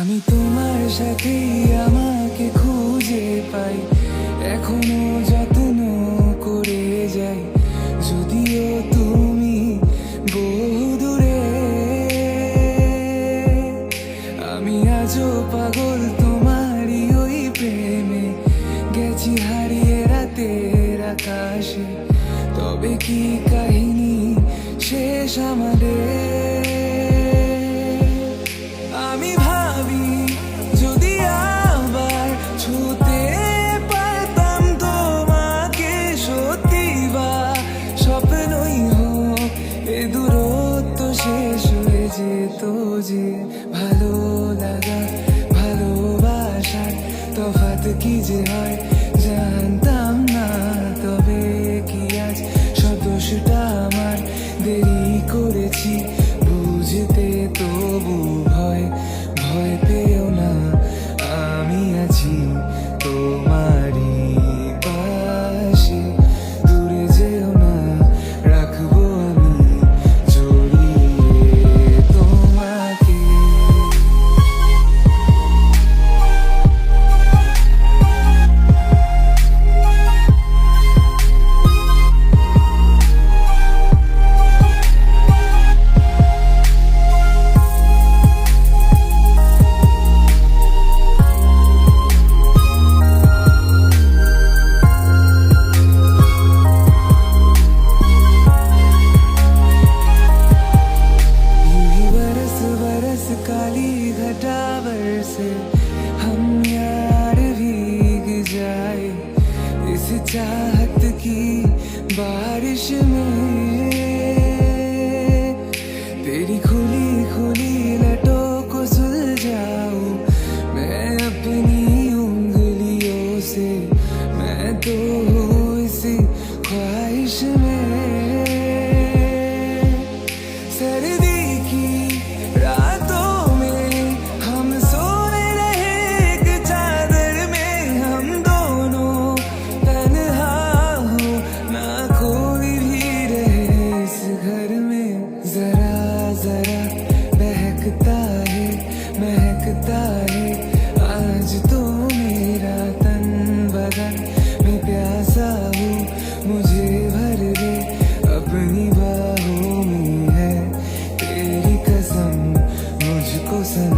আমি তোমার সাথে আমাকে খুঁজে পাই, এখনো যত্ন করে যাই, যদিও তুমি বহু দূরে। আমি আজও পাগল তোমারই ওই প্রেমে, গেছি হারিয়ে রাতের আকাশে। তবে কি কাহিনী শেষ আমাদের? আমি ভাবি যদি আবার ছুতে পারতাম তোমাকে, সত্যি বা স্বপ্নই হোক এ দূরত্ব শেষ হয়ে যেত যে। ভালো লাগা ভালোবাসার তফাৎ কি যে হয় জানতাম না। তবে কি আজ সব দোষটা আমার, দেরি করেছি বুঝতে, তবু ভয় ভয় পেও না, আমি আছি তোমারই পাশে। দূরে যেও না, রাখবো আমি জড়িয়ে তোমাকে। काली घटा बरसे हम यार भीग जाए इस चाहत की बारिश में। तेरी खुली खुली लटों को सुलझाऊं मैं अपनी उंगलियों से, मैं तो हूँ इसी ख्वाहिश में। सर्दी की रातों में हम सोने रहे एक चादर में, हम दोनों तन्हा हो ना कोई भी रहे इस घर में। जरा जरा बहकता है महकता है आज तो मेरा तन बदन। मैं प्यासा हूँ मुझे भर दे अपनी बाहों में है तेरी कसम, मुझको सनम